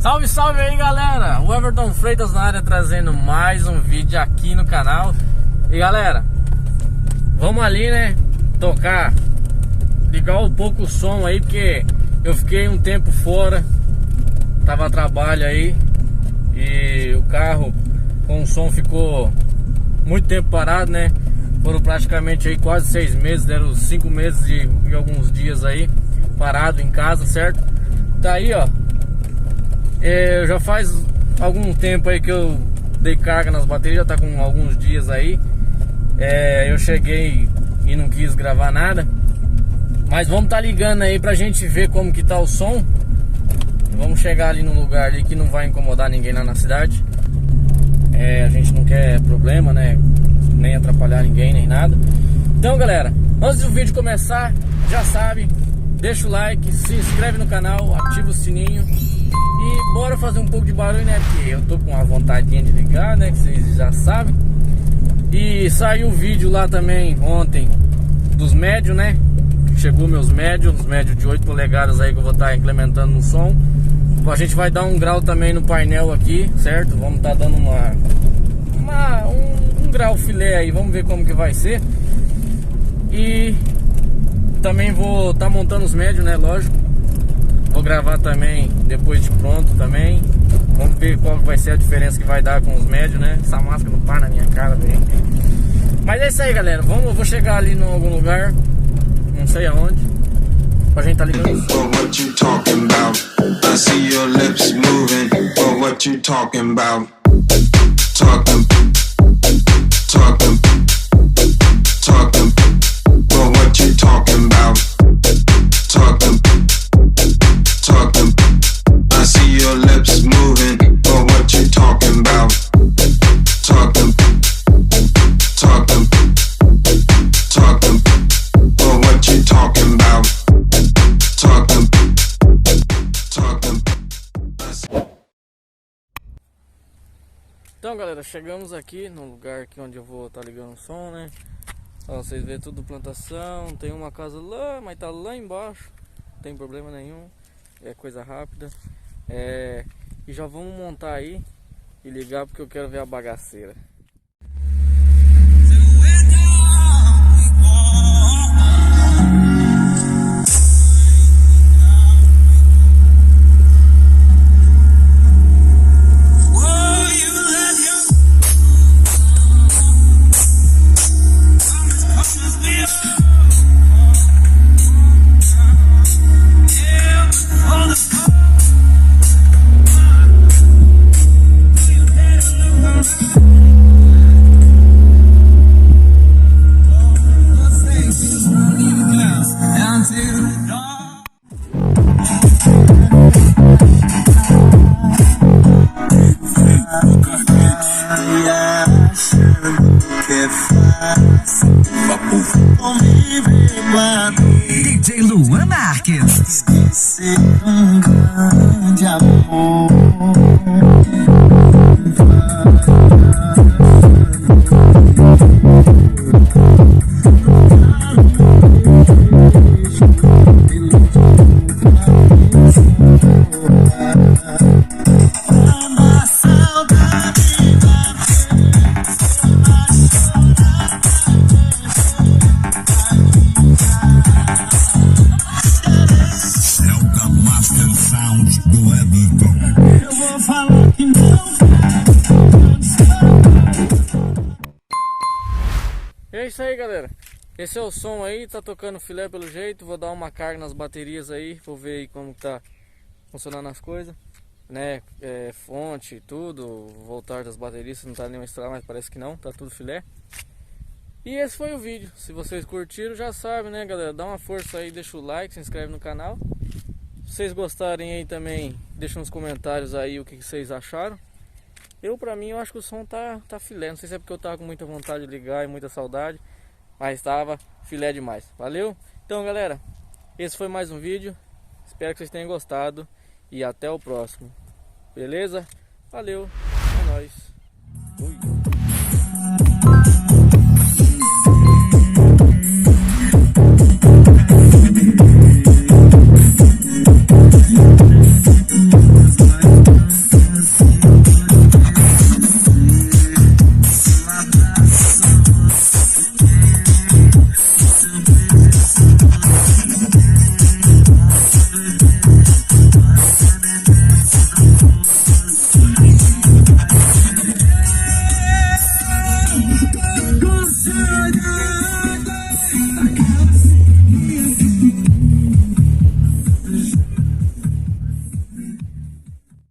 Salve, salve aí, galera! O Everton Freitas na área, trazendo mais um vídeo aqui no canal. E galera, vamos ali, né, ligar um pouco o som aí, porque eu fiquei um tempo fora, tava a trabalho aí, e o carro com o som ficou muito tempo parado, né? Foram praticamente aí quase 6 meses, deram 5 meses e alguns dias aí parado em casa, certo? Tá aí, ó. Já faz algum tempo aí que eu dei carga nas baterias, já tá com alguns dias aí. Eu cheguei e não quis gravar nada, mas vamos tá ligando aí pra gente ver como que tá o som. Vamos chegar ali num lugar ali que não vai incomodar ninguém lá na cidade. A gente não quer problema, né? Nem atrapalhar ninguém, nem nada. Então, galera, antes do vídeo começar, já sabe, deixa o like, se inscreve no canal, ativa o sininho. E bora fazer um pouco de barulho, né? Porque eu tô com uma vontadinha de ligar, né? Que vocês já sabem. E saiu o vídeo lá também ontem dos médios, né? Chegou meus médios, os médios de 8 polegadas aí que eu vou estar implementando no som. A gente vai dar um grau também no painel aqui, certo? Vamos estar dando um grau filé aí, vamos ver como que vai ser. E também vou estar montando os médios, né? Lógico. Vou gravar também depois de pronto também. Vamos ver qual vai ser a diferença que vai dar com os médios, né? Essa máscara não para na minha cara, velho. Mas é isso aí, galera. Eu vou chegar ali em algum lugar, não sei aonde, pra gente tá ligando isso. What you talking about? I see your lips moving. But what you talking about? Talking. But what you talking about? Talking. I see your lips moving. But what you talking about? Talking. But what you talking about? Talking. Então, galera, chegamos aqui no lugar aqui onde eu vou estar ligando o som, né? Ó, vocês vêem tudo plantação. Tem uma casa lá, mas tá lá embaixo. Não tem problema nenhum. É coisa rápida. E já vamos montar aí e ligar, porque eu quero ver a bagaceira. DJ Luan Marques. Esquecer grande amor. É isso aí, galera. Esse é o som aí, tá tocando filé pelo jeito. Vou dar uma carga nas baterias aí, vou ver aí como tá funcionando as coisas, né? Fonte, tudo, voltar das baterias, se não tá nenhum estralo, mas parece que não, tá tudo filé. E esse foi o vídeo. Se vocês curtiram, já sabem, né, galera? Dá uma força aí, deixa o like, se inscreve no canal. Se vocês gostarem aí também, deixa nos comentários aí o que vocês acharam. Pra mim, eu acho que o som tá filé. Não sei se é porque eu tava com muita vontade de ligar e muita saudade, mas tava filé demais. Valeu? Então, galera, esse foi mais um vídeo. Espero que vocês tenham gostado e até o próximo. Beleza? Valeu, é nóis. Fui. love.